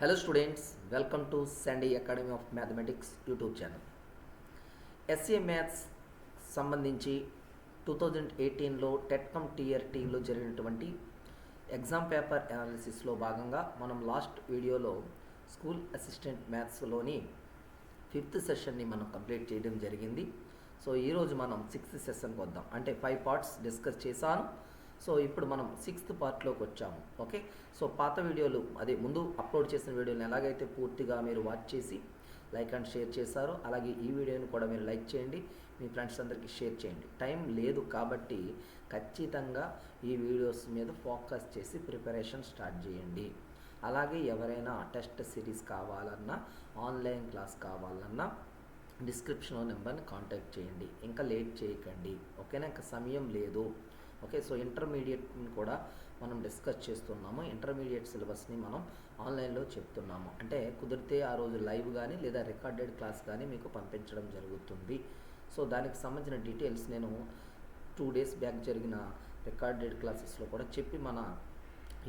Hello students, welcome to Sandy Academy of Mathematics YouTube channel. SA maths సంబంధించి 2018లో టెట్కమ్ టీఆర్టీలో జరిగినటువంటి exam paper అనాలిసిస్లో భాగంగా మనం లాస్ట్ వీడియోలో స్కూల్ అసిస్టెంట్ మ్యాథ్స్లోని 5th సెషన్ని మనం కంప్లీట్ చేయడం జరిగింది. సో ఈరోజు మనం 6th సెషన్కి వద్దాం. అంటే 5 పార్ట్స్ డిస్కస్ చేశాను. సో ఇప్పుడు మనం 6th పార్ట్లోకి వచ్చాము. ఓకే, సో పాత వీడియోలు అదే ముందు అప్లోడ్ చేసిన వీడియోలను ఎలాగైతే పూర్తిగా మీరు వాచ్ చేసి లైక్ అండ్ షేర్ చేశారో అలాగే ఈ వీడియోని కూడా మీరు లైక్ చేయండి, మీ ఫ్రెండ్స్ అందరికీ షేర్ చేయండి. టైం లేదు కాబట్టి ఖచ్చితంగా ఈ వీడియోస్ మీద ఫోకస్ చేసి ప్రిపరేషన్ స్టార్ట్ చేయండి. అలాగే ఎవరైనా టెస్ట్ సిరీస్ కావాలన్నా ఆన్లైన్ క్లాస్ కావాలన్నా డిస్క్రిప్షన్లో నెంబర్ని కాంటాక్ట్ చేయండి. ఇంకా లేట్ చేయకండి, ఓకేనా? ఇంకా సమయం లేదు. ఓకే, సో ఇంటర్మీడియట్ని కూడా మనం డిస్కస్ చేస్తున్నాము. ఇంటర్మీడియట్ సిలబస్ని మనం ఆన్లైన్లో చెప్తున్నాము. అంటే కుదిరితే ఆ రోజు లైవ్ కానీ లేదా రికార్డెడ్ క్లాస్ కానీ మీకు పంపించడం జరుగుతుంది. సో దానికి సంబంధించిన డీటెయిల్స్ నేను 2 days బ్యాక్ జరిగిన రికార్డెడ్ క్లాసెస్లో కూడా చెప్పి మన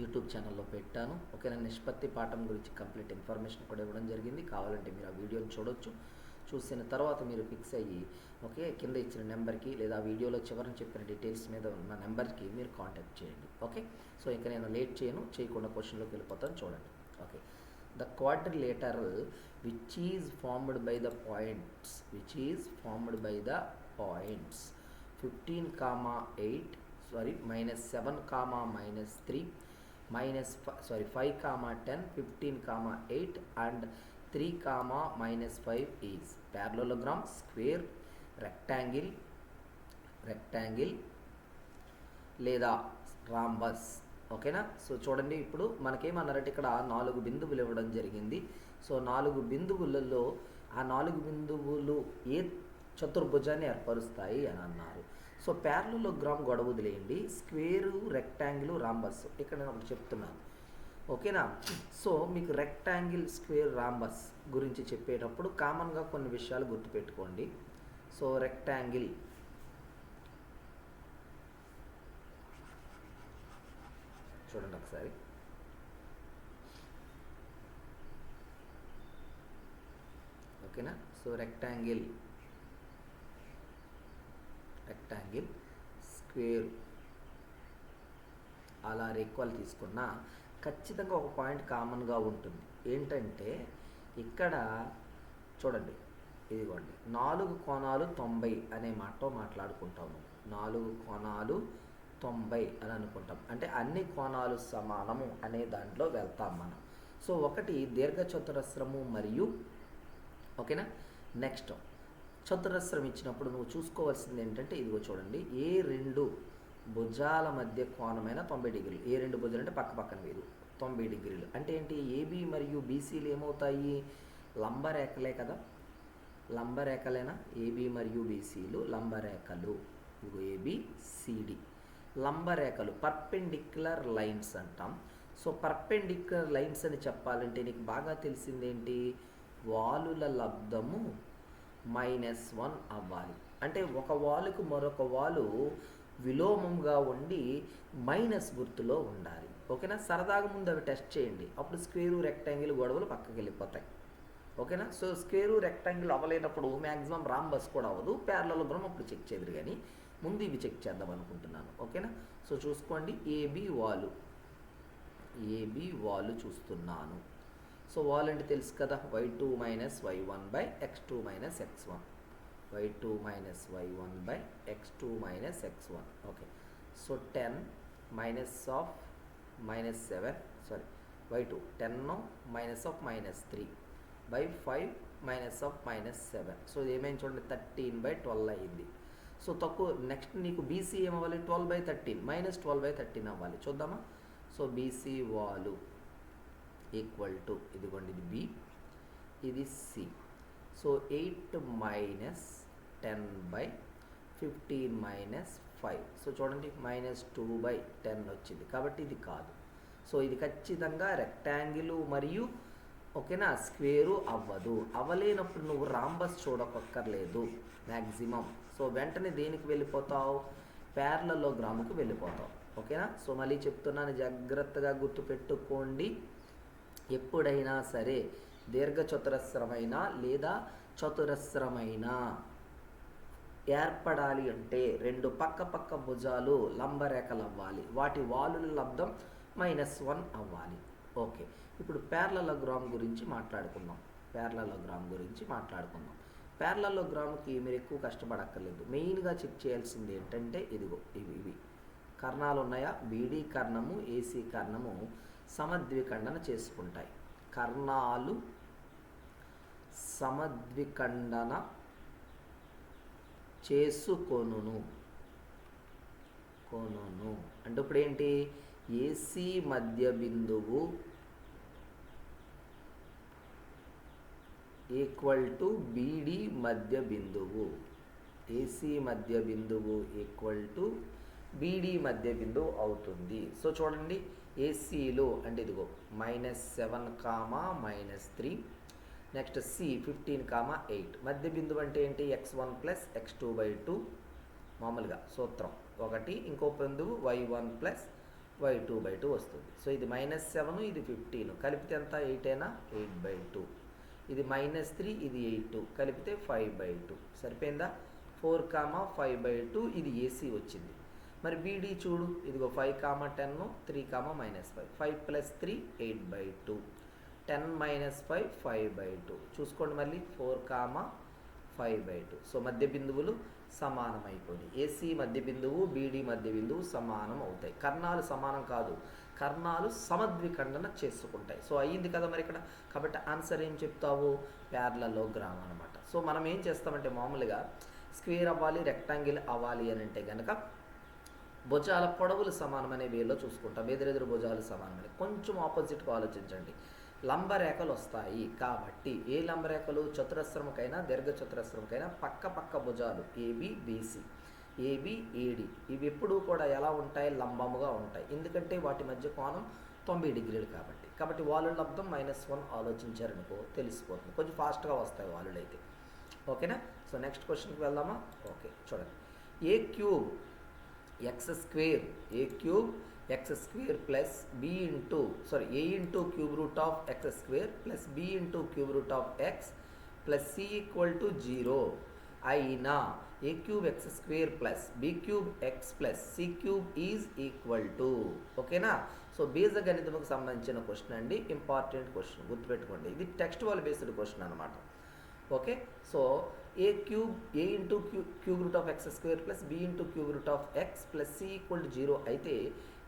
యూట్యూబ్ ఛానల్లో పెట్టాను. ఓకేనా? నిష్పత్తి పాఠం గురించి కంప్లీట్ ఇన్ఫర్మేషన్ కూడా ఇవ్వడం జరిగింది. కావాలంటే మీరు ఆ వీడియోని చూడొచ్చు. చూసిన తర్వాత మీరు ఫిక్స్ అయ్యి ఓకే కింద ఇచ్చిన నెంబర్కి లేదా వీడియోలో చివరిని చెప్పిన డీటెయిల్స్ మీద ఉన్న నెంబర్కి మీరు కాంటాక్ట్ చేయండి. ఓకే, సో ఇంకా నేను లేట్ చేయకుండా క్వశ్చన్లోకి వెళ్ళిపోతాను. చూడండి. Okay, the quadrilateral which is formed by the points 15, 8 -7, -3 -5, 10, 15, 8 and 3, -5 is parallelogram, square, rectangle లేదా రాంబస్. ఓకేనా? సో చూడండి, ఇప్పుడు మనకేమన్నారంటే ఇక్కడ 4 బిందువులు ఇవ్వడం జరిగింది. సో 4 బిందువులలో ఆ 4 బిందువులు ఏ చతుర్భుజాన్ని ఏర్పరుస్తాయి అని అన్నారు. సో ప్యారలలోగ్రామ్ గొడవ వదిలేయండి, స్క్వేరు, రెక్టాంగిల్, రాంబస్ ఇక్కడ నేను ఒకటి చెప్తున్నాను. ఓకేనా? సో మీకు రెక్టాంగిల్, స్క్వేర్, రాంబస్ గురించి చెప్పేటప్పుడు కామన్గా కొన్ని విషయాలు గుర్తుపెట్టుకోండి. సో రెక్టాంగిల్ చూడండి ఒకసారి. ఓకేనా? సో రెక్టాంగిల్, స్క్వేర్ అలా ఈక్వల్ తీసుకున్నా ఖచ్చితంగా ఒక పాయింట్ కామన్గా ఉంటుంది. ఏంటంటే ఇక్కడ చూడండి, ఇదిగోండి 4 కోణాలు 90 అనే మాటతో మాట్లాడుకుంటాము. 4 కోణాలు 90 అని అనుకుంటాం. అంటే అన్ని కోణాలు సమానము అనే దాంట్లో వెళ్తాం మనం. సో ఒకటి దీర్ఘచతురస్రము మరియు ఓకేనా. నెక్స్ట్ చతురస్రం ఇచ్చినప్పుడు నువ్వు చూసుకోవాల్సింది ఏంటంటే ఇదిగో చూడండి, ఏ 2 భుజాల మధ్య కోణమైన 90 డిగ్రీలు. ఏ 2 భుజాలు అంటే పక్కన వేరు 90 డిగ్రీలు. అంటే ఏంటి? ఏబి మరియు బీసీలు ఏమవుతాయి? లంబరేఖలే కదా. లంబరేఖలేనా? ఏబి మరియు బీసీలు లంబరేఖలు. ఇదిగో ఏబిసిడి లంబరేఖలు, పర్పెండిక్యులర్ లైన్స్ అంటాం. సో పర్పెండిక్యులర్ లైన్స్ అని చెప్పాలంటే నీకు బాగా తెలిసిందేంటి? వాలుల లబ్ధము -1 అవ్వాలి. అంటే ఒక వాలుకు మరొక వాలు విలోమంగా ఉండి మైనస్ గుర్తులో ఉండాలి. ఓకేనా? సరదాగా ముందు అవి టెస్ట్ చేయండి, అప్పుడు స్క్వేరు, రెక్టాంగిల్ గొడవలు పక్కకి వెళ్ళిపోతాయి. ఓకేనా? సో స్క్వేరు, రెక్టాంగిల్ అవ్వలేనప్పుడు మ్యాక్సిమం రాంబస్ కూడా అవ్వదు. ప్యారలలోగ్రామ్ అప్పుడు చెక్ చేద్దరు, కానీ ముందు ఇవి చెక్ చేద్దాం అనుకుంటున్నాను. ఓకేనా? సో చూసుకోండి, ఏబి వాలు చూస్తున్నాను. సో వాల్ అంటే తెలుసు కదా, y2 - y1 x2 - x1. y2 - y1 x2 - x1. Okay, so 10 -7 y2 10 -3 5 -7. So ఇది ఏమైంది చూడండి, 13/12 అయింది. సో తక్కువ. నెక్స్ట్ నీకు బీసీ ఏమవ్వాలి? 12/13 -12/13 అవ్వాలి. చూద్దామా? సో బీసీ వాలు ఈక్వల్ టు ఇదిగోండి, ఇది బి, ఇది సి. సో 8 -10/15 -5. సో చూడండి, -2/10 వచ్చింది. కాబట్టి ఇది కాదు. సో ఇది ఖచ్చితంగా రెక్టాంగిల్ మరియు ఓకేనా స్క్వేరు అవ్వదు. అవ్వలేనప్పుడు నువ్వు రాంబస్ చూడక్కర్లేదు మ్యాక్సిమం. సో వెంటనే దేనికి వెళ్ళిపోతావు? ప్యారలలోగ్రామ్కి వెళ్ళిపోతావు. ఓకేనా? సో మళ్ళీ చెప్తున్నాను, జాగ్రత్తగా గుర్తుపెట్టుకోండి. ఎప్పుడైనా సరే దీర్ఘచతురస్రమైన లేదా చతురస్రమైన ఏర్పడాలి అంటే రెండు పక్క భుజాలు లంబరేఖలు అవ్వాలి, వాటి వాలుల లబ్ధం -1 అవ్వాలి. ఓకే, ఇప్పుడు ప్యారలలోగ్రామ్ గురించి మాట్లాడుకుందాం. ప్యారలలోగ్రామ్కి మీరు ఎక్కువ కష్టపడక్కర్లేదు. మెయిన్గా చెక్ చేయాల్సింది ఏంటంటే ఇదిగో ఇవి కర్ణాలు ఉన్నాయా, బీడీ కర్ణము ఏసీ కర్ణము సమద్విఖండన చేసుకుంటాయి. కర్ణాలు సమద్విఖండన చేసుకొనును అంటే ఇప్పుడు ఏంటి, ఏసీ మధ్య బిందువు ఈక్వల్ టు బీడీ మధ్య బిందువు, ఏసీ మధ్య బిందువు ఈక్వల్ టు బీడీ మధ్య బిందువు అవుతుంది. సో చూడండి, ఏసీలో అంటే ఇదిగో -7, -3, నెక్స్ట్ సి 15, 8. మధ్య బిందువు అంటే ఏంటి, x1 + x2/2 మామూలుగా సూత్రం ఒకటి, ఇంకో బిందువు y1 + y2/2 వస్తుంది. సో ఇది -7, ఇది 15, కలిపితే ఎంత 8 8/2, ఇది -3, ఇది 8, కలిపితే 5/2 సరిపోయిందా. 4, 5/2 ఇది ఏసీ వచ్చింది. మరి బీడీ చూడు, ఇదిగో 5, 10, 3, -5, 5 + 3 8/2, 10 - 5 5/2 చూసుకోండి. మళ్ళీ 4, 5/2. సో మధ్య బిందువులు సమానం అయిపోయి ఏసీ మధ్య బిందువు బీడీ మధ్య బిందువు సమానం అవుతాయి. కర్ణాలు సమానం కాదు, కర్ణాలు సమద్విఖండన చేసుకుంటాయి. సో అయ్యింది కదా మరి ఇక్కడ. కాబట్టి ఆన్సర్ ఏం చెప్తావు, ప్యారలలోగ్రామ్ అనమాట. సో మనం ఏం చేస్తామంటే మామూలుగా స్క్వేర్ అవ్వాలి, రెక్టాంగిల్ అవ్వాలి అని అంటే కనుక భుజాల పొడవులు సమానమనే వేలో చూసుకుంటాం. ఎదురెదురు భుజాలు సమానమని. కొంచెం ఆపోజిట్గా ఆలోచించండి. లంబరేఖలు వస్తాయి కాబట్టి ఏ లంబరేఖలు, చతురస్రముకైనా దీర్ఘచతురస్రముకైనా పక్క భుజాలు ఏబి బీసీ, ఏబి ఏడి ఇవి ఎప్పుడూ కూడా ఎలా ఉంటాయి, లంబముగా ఉంటాయి. ఎందుకంటే వాటి మధ్య కోణం 90 డిగ్రీలు కాబట్టి వాలుల లబ్ధం -1 ఆలోచించారనుకో తెలిసిపోతుంది. కొంచెం ఫాస్ట్గా వస్తాయి వాలులు అయితే. ఓకేనా. సో నెక్స్ట్ క్వశ్చన్కి వెళ్దామా. ఓకే చూడండి, a cube x² plus b into a into cube root of x² plus b into cube root of x plus c equal to 0 అయినా a³ x² plus b³ x plus c³ is equal to. ఓకేనా. So బీజగణితముకు సంబంధించిన question అండి, important question, గుర్తుపెట్టుకోండి. ఇది textual based question అనమాట. Okay. So a into cube root of x² plus b into cube root of x plus c equal to 0 అయితే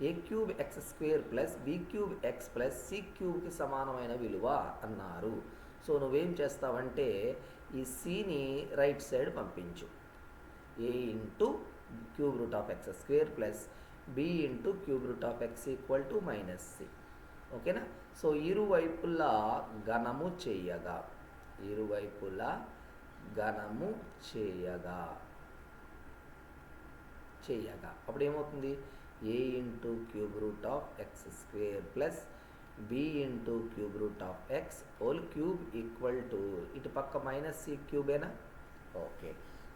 a³ x² plus b³ x plus c³ సమానమైన విలువ అన్నారు. So నువ్వేం చేస్తావంటే ఈ cని రైట్ సైడ్ పంపించు. a into cube root of x² plus b into cube root of x equal to -c. ఓకేనా. So ఇరువైపులా గణము చేయగా అప్పుడు ఏమవుతుంది, a into cube root of x² plus b into cube root of x whole cube equal to ఇటు పక్క -c³ okay.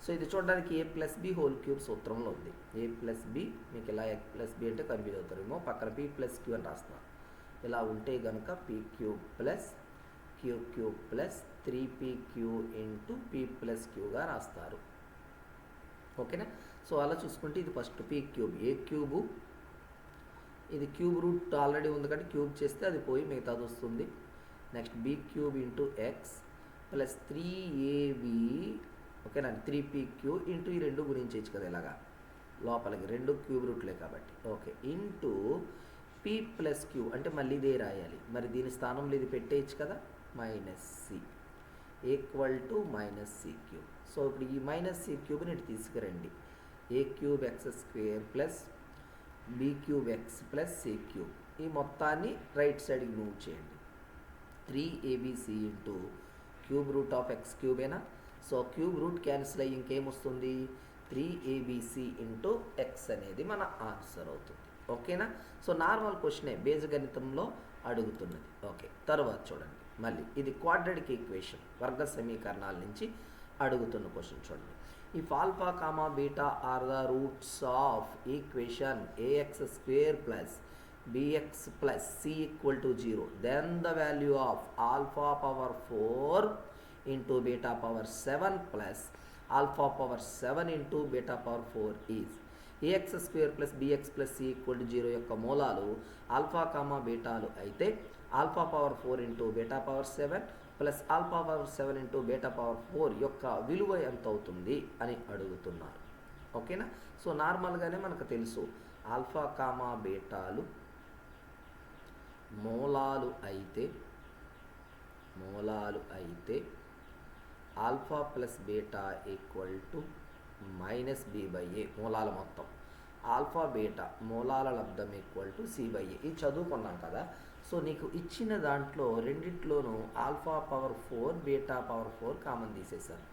So ఇది చూడడానికి a plus b whole cube సూత్రంలో ఉంది. a ప్లస్ b మీకు ఇలా a ప్లస్ b అంటే confuse అవుతారేమో, పక్కన p ప్లస్ q అని రాస్తున్నాను. ఇలా ఉంటే కనుక p³ plus q³ plus 3pq into p plus q రాస్తారు. ఓకేనా. సో అలా చూసుకుంటే ఇది ఫస్ట్ p³ ఏ క్యూబు, ఇది క్యూబ్ రూట్ ఆల్రెడీ ఉంది కాబట్టి క్యూబ్ చేస్తే అది పోయి మిగతాది వస్తుంది. Next b³ into x plus 3ab ఓకేనా 3pq ఇంటూ ఈ రెండు గురించవచ్చు కదా ఇలాగా లోపలికి, రెండు క్యూబ్ రూట్లే కాబట్టి. Okay into p plus q అంటే మళ్ళీ ఇదే రాయాలి. మరి దీని స్థానంలో ఇది పెట్టేయచ్చు కదా, -c equal to -c³. So ఇప్పుడు ఈ -c³ ఇటు తీసుకురండి. a³ x² plus b³ x plus c³ ఈ మొత్తాన్ని రైట్ సైడ్కి మూవ్ చేయండి. 3abc into cube root of x³ so cube root cancel అయ్యి ఇంకేమొస్తుంది, 3abc ఇంటూ x అనేది మన ఆన్సర్ అవుతుంది. ఓకేనా. సో నార్మల్ క్వశ్చనే, బీజగణితంలో అడుగుతున్నది. ఓకే తర్వాత చూడండి, మళ్ళీ ఇది క్వాడ్రాటిక్ ఈక్వేషన్, వర్గ సమీకరణాల నుంచి అడుగుతున్న క్వశ్చన్ చూడండి. If alpha comma beta are the roots of equation ax² plus bx plus c equal to 0, then the value of alpha power 4 into beta power 7 plus alpha power 7 into beta power 4 is ax square plus bx plus c equal to 0 యొక్క మూలాలు alpha comma బీటాలు అయితే alpha power 4 into beta power 7 plus alpha power 7 into beta power 4 యొక్క విలువ ఎంత అవుతుంది అని అడుగుతున్నారు. ఓకేనా. సో నార్మల్గానే మనకు తెలుసు ఆల్ఫా కామా బీటాలు మూలాలు అయితే alpha plus beta equal to minus B by A, మూలాల మొత్తం. ఆల్ఫా బీటా మూలాల లబ్ధం equal to C by A. ఇది చదువుకున్నాం కదా. సో నీకు ఇచ్చిన దాంట్లో రెండిట్లోనూ alpha power 4 beta power 4 common తీసేశారు.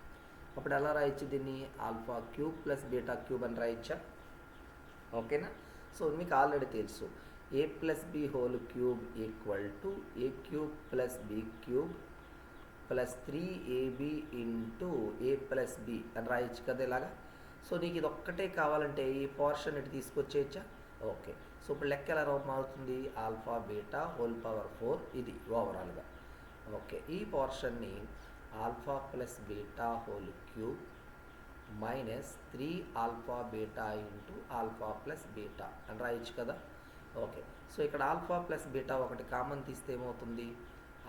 అప్పుడు ఎలా రాయొచ్చు దీన్ని? Alpha cube plus beta cube అని రాయొచ్చా? ఓకేనా. సో మీకు ఆల్రెడీ తెలుసు A plus B whole cube equal to A cube plus B cube plus 3ab into A plus B అని రాయొచ్చు కదా ఇలాగా. సో నీకు ఇది ఒక్కటే కావాలంటే ఈ పోర్షన్ ఇటు తీసుకొచ్చేయచ్చా? ఓకే. సో ఇప్పుడు లెక్క ఎలా అవుతుంది? ఆల్ఫా బీటా హోల్ పవర్ 4 ఇది ఓవరాల్గా. ఓకే. ఈ పోర్షన్ని alpha plus beta whole cube minus 3 alpha beta into alpha plus beta అని రాయొచ్చు కదా. ఓకే. సో ఇక్కడ ఆల్ఫా ప్లస్ బీటా ఒకటి కామన్ తీస్తే ఏమవుతుంది?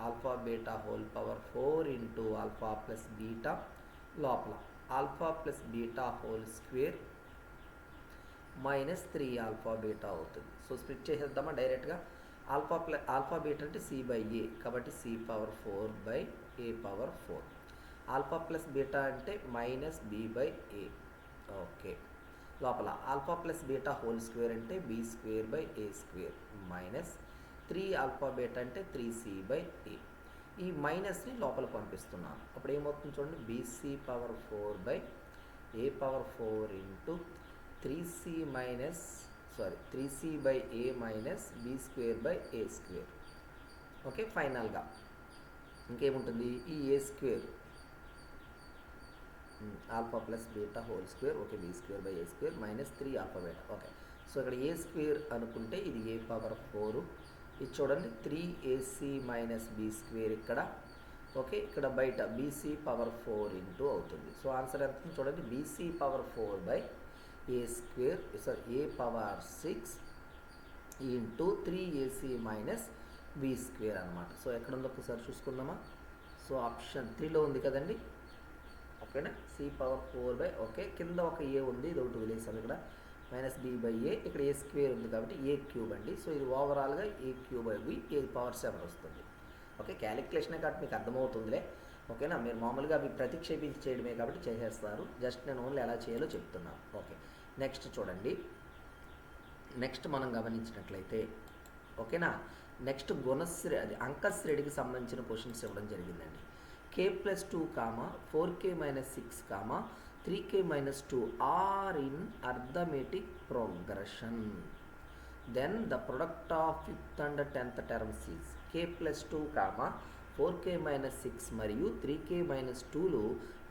Alpha beta whole power 4 into alpha plus beta లోపల alpha plus beta whole square minus 3 alpha beta అవుతుంది. So split చేసేద్దామా డైరెక్ట్గా? ఆల్ఫా బీటా అంటే సి బై ఏ, కాబట్టి C power 4 by A power 4. Alpha plus beta అంటే minus B by A. Okay. లోపల alpha plus beta whole square అంటే B square by A square minus 3 alpha beta అంటే 3c by ఏ. ఈ మైనస్ని లోపల పంపిస్తున్నాను. అప్పుడు ఏమవుతుంది చూడండి, BC power 4 by A power 4 into 3c by A minus B square by A square. Okay. ఫైనల్గా ఇంకేముంటుంది? ఈ A square alpha plus beta whole square, okay, B square by A square minus 3 alpha beta. Okay. So ఇక్కడ A square అనుకుంటే ఇది ఏ power 4, ఇది చూడండి 3ac minus B square ఇక్కడ. Okay. ఇక్కడ బయట బీసీ పవర్ 4 ఇంటూ అవుతుంది. సో ఆన్సర్ ఎంత చూడండి, BC power 4 by A square a power 6 into 3ac minus B square అనమాట. సో ఎక్కడ ఉందో ఒకసారి చూసుకుందామా? సో ఆప్షన్ 3లో ఉంది కదండి. ఓకేనా. సి పవర్ 4 బై, ఓకే, కింద ఒక ఏ ఉంది, ఇది ఒకటి వదిలేసాం ఇక్కడ, మైనస్ బి బై ఏ, ఇక్కడ ఏ స్క్వేర్ ఉంది కాబట్టి ఏ క్యూబ్ అండి. సో ఇది ఓవరాల్గా A cube by B A power 7 వస్తుంది. ఓకే. క్యాలిక్యులేషనే కాబట్టి మీకు అర్థమవుతుందిలే. ఓకేనా. మీరు మామూలుగా అవి ప్రతిక్షేపించి చేయడమే కాబట్టి చేసేస్తారు. జస్ట్ నేను ఓన్లీ ఎలా చేయాలో చెప్తున్నాను. ఓకే. నెక్స్ట్ చూడండి. నెక్స్ట్ మనం గమనించినట్లయితే ఓకేనా, నెక్స్ట్ అంకశ్రేణికి సంబంధించిన క్వశ్చన్స్ ఇవ్వడం జరిగిందండి. k+2, 4k - 6, 3k - 2 are in arithmetic progression. Then the product of 5th and 10th terms is k+2, 4k - 6 మరియు 3k - 2లు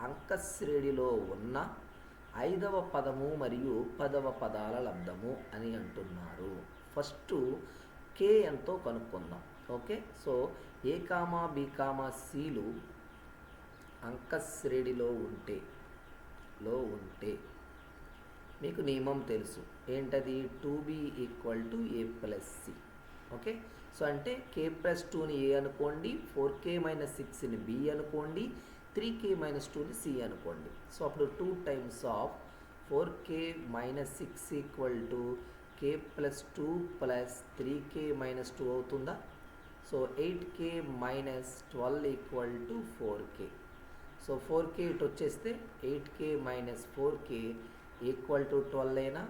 అంకశ్రేణిలో ఉన్న 5వ పదము మరియు 10వ పదాల లబ్ధము అని అంటున్నారు. ఫస్ట్ k ఎంతో కనుక్కుందాం. ఓకే. సో ఏ కామా బి కామా సిలు అంకశ్రేణిలో ఉంటే మీకు నియమం తెలుసు ఏంటది? 2b = a + c. Okay. So అంటే k+2ని ఏ అనుకోండి, 4k - 6ని b అనుకోండి, 3k - 2ని c అనుకోండి. సో అప్పుడు 2 times of 4k - 6 = k+2 + 3k - 2 అవుతుందా? So 8k - 12 = 4k. So 4k ఇటు వచ్చేస్తే 8k - 4k = 12 అయినా.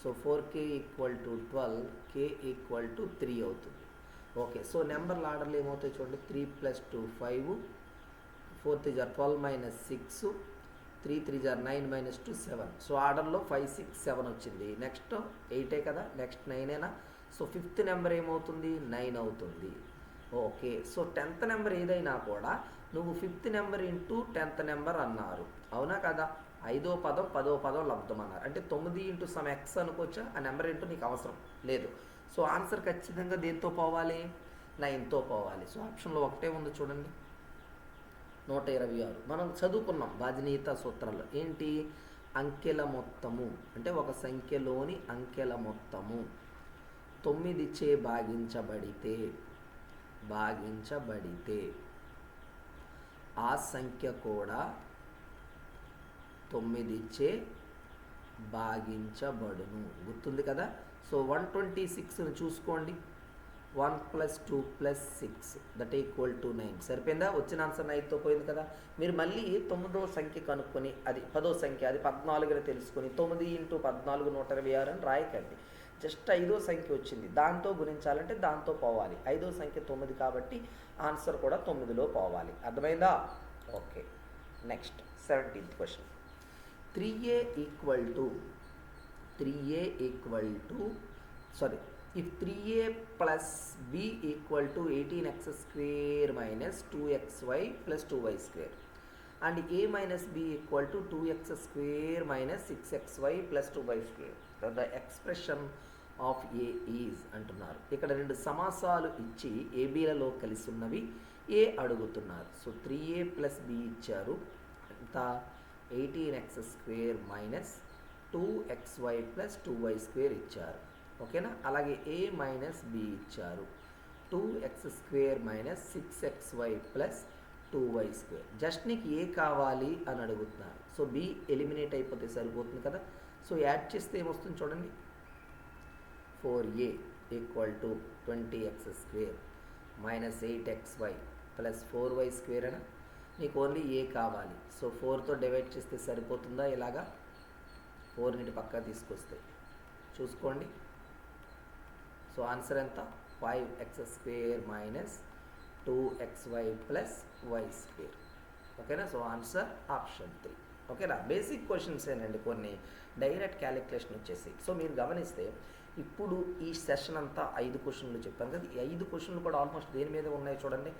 సో 4k = 12, k = 3 అవుతుంది. ఓకే. సో నెంబర్ల ఆర్డర్లు ఏమవుతాయి చూడండి, 3 + 2 5, 4 3 = 12 - 6, 3 3 = 9 - 2 7. సో ఆర్డర్లో 5 6 7 వచ్చింది. నెక్స్ట్ 8 కదా, నెక్స్ట్ 9 సో 5th నెంబర్ ఏమవుతుంది? 9 అవుతుంది. ఓకే. సో 10th నెంబర్ ఏదైనా కూడా నువ్వు 5th number into 10th number అన్నారు, అవునా కదా? 5వ పదం 10వ పదం లబ్ధం అన్నారు అంటే 9 × some x అనుకోవచ్చా? ఆ నెంబర్ ఏంటో నీకు అవసరం లేదు. సో ఆన్సర్ ఖచ్చితంగా దేంతో పోవాలి, 9తో పోవాలి. సో ఆప్షన్లో ఒకటే ఉంది చూడండి, 126. మనం చదువుకున్నాం బాధ్యనీయత సూత్రాలు ఏంటి, అంకెల మొత్తము అంటే ఒక సంఖ్యలోని అంకెల మొత్తము 9చే భాగించబడితే ఆ సంఖ్య కూడా 9చే భాగించబడును. గుర్తుంది కదా. సో 126ని చూసుకోండి, 1 + 2 + 6 = 9. సరిపోయిందా, వచ్చిన ఆన్సర్ 9తో పోయింది కదా. మీరు మళ్ళీ 9వ సంఖ్య కనుక్కొని అది 10వ సంఖ్య అది 14 అని తెలుసుకొని 9 × 14 126 అని రాయకండి. జస్ట్ 5వ సంఖ్య వచ్చింది, దాంతో గుణించాలంటే దాంతో పోవాలి. 5వ సంఖ్య 9 కాబట్టి ఆన్సర్ కూడా 9లో పోవాలి. అర్థమైందా? Okay. Next 17th question. 3a if 3a plus b equal to 18x² minus 2xy plus 2y square and a minus b equal to 2x² minus 6xy plus 2y square, the expression of a is అంటున్నారు. ఇక్కడ రెండు సమాసాలు ఇచ్చి ఏబీలలో కలిసి ఉన్నవి ఏ అడుగుతున్నారు. So 3a plus b ఇచ్చారు, ఎంత 18x² minus 2xy plus 2y square ఇచ్చారు. ఓకేనా. అలాగే a మైనస్ b ఇచ్చారు, 2x² minus 6xy plus 2y square. Just నీకు ఏ కావాలి అని అడుగుతున్నారు. సో b ఎలిమినేట్ అయిపోతే సరిపోతుంది కదా. సో యాడ్ చేస్తే ఏమొస్తుంది చూడండి, 4a = 20x² minus 8xy plus 4y square అని నీకు ఓన్లీ ఏ కావాలి. సో 4తో డివైడ్ చేస్తే సరిపోతుందా, ఇలాగా 4 పక్కా తీసుకొస్తే చూసుకోండి. సో ఆన్సర్ ఎంత, 5x² minus 2xy plus y square. ఓకేనా. So answer option 3. ఓకేనా. బేసిక్ క్వశ్చన్స్ ఏనండి, కొన్ని డైరెక్ట్ క్యాలిక్యులేషన్ వచ్చేసి. సో మీరు గమనిస్తే ఇప్పుడు ఈ సెషన్ అంతా 5 క్వశ్చన్లు చెప్పాను కదా. ఈ 5 క్వశ్చన్లు కూడా ఆల్మోస్ట్ దేని మీద ఉన్నాయి చూడండి,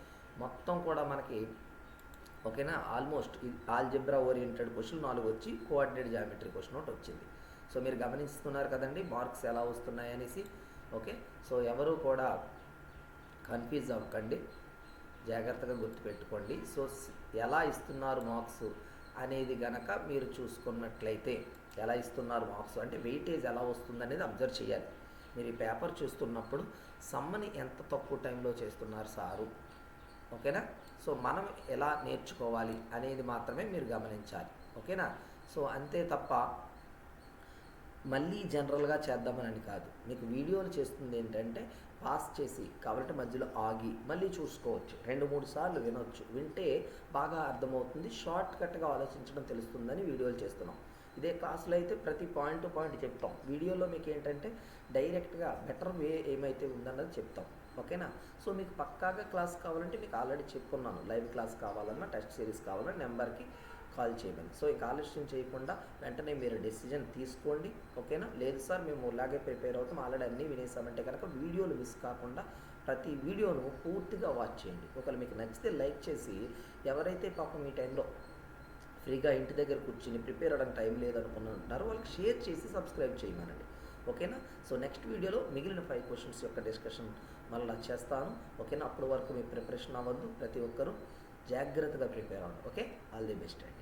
మొత్తం కూడా మనకి. ఓకేనా. ఆల్మోస్ట్ ఆల్జెబ్రా ఓరియంటెడ్ క్వశ్చన్ 4 వచ్చి కోఆర్డినేట్ జామెట్రీ క్వశ్చన్ ఒకటి వచ్చింది. సో మీరు గమనిస్తున్నారు కదండి మార్క్స్ ఎలా వస్తున్నాయి అనేసి. ఓకే. సో ఎవరు కూడా కన్ఫ్యూజ్ అవ్వకండి, జాగ్రత్తగా గుర్తుపెట్టుకోండి. సో ఎలా ఇస్తున్నారు మార్క్స్ అనేది గనక మీరు చూసుకున్నట్లయితే, ఎలా ఇస్తున్నారు మార్క్స్ అంటే వెయిటేజ్ ఎలా వస్తుంది అనేది అబ్జర్వ్ చేయాలి. మీరు ఈ పేపర్ చూస్తున్నప్పుడు సమ్మని ఎంత తక్కువ టైంలో చేస్తున్నారు సారు. ఓకేనా. సో మనం ఎలా నేర్చుకోవాలి అనేది మాత్రమే మీరు గమనించాలి. ఓకేనా. సో అంతే తప్ప మళ్ళీ జనరల్గా చేద్దామని కాదు. మీకు వీడియోలు చేస్తుంది ఏంటంటే పాస్ చేసి కాబట్టి మధ్యలో ఆగి మళ్ళీ చూసుకోవచ్చు, 2-3 సార్లు వినొచ్చు. వింటే బాగా అర్థమవుతుంది, షార్ట్ కట్గా ఆలోచించడం తెలుస్తుందని వీడియోలు చేస్తున్నాం. ఇదే క్లాసులో అయితే ప్రతి పాయింట్ టు పాయింట్ చెప్తాం. వీడియోలో మీకు ఏంటంటే డైరెక్ట్గా బెటర్ వే ఏమైతే ఉందన్నది చెప్తాం. ఓకేనా. సో మీకు పక్కాగా క్లాస్ కావాలంటే మీకు ఆల్రెడీ చెప్పుకున్నాను, లైవ్ క్లాస్ కావాలన్నా టెస్ట్ సిరీస్ కావాలన్నా నెంబర్కి కాల్ చేయమని. సో ఇక ఆలస్యం చేయకుండా వెంటనే మీరు డెసిజన్ తీసుకోండి. ఓకేనా. లేదు సార్ మేము ఇలాగే ప్రిపేర్ అవుతాం, ఆల్రెడీ అన్నీ వినేసామంటే కనుక వీడియోలు మిస్ కాకుండా ప్రతి వీడియోను పూర్తిగా వాచ్ చేయండి. ఒకవేళ మీకు నచ్చితే లైక్ చేసి, ఎవరైతే పాపం ఈ టైంలో ఫ్రీగా ఇంటి దగ్గర కూర్చుని ప్రిపేర్ అవ్వడానికి టైం లేదనుకుంటున్నారో వాళ్ళకి షేర్ చేసి సబ్స్క్రైబ్ చేయమనండి. ఓకేనా. సో నెక్స్ట్ వీడియోలో మిగిలిన 5 క్వశ్చన్స్ యొక్క డిస్కషన్ మళ్ళీ చేస్తాను. ఓకేనా. అప్పటి వరకు మీ ప్రిపరేషన్ అవ్వద్దు, ప్రతి ఒక్కరూ జాగ్రత్తగా ప్రిపేర్ అవ్వండి. ఓకే. ఆల్ ది బెస్ట్ అండి.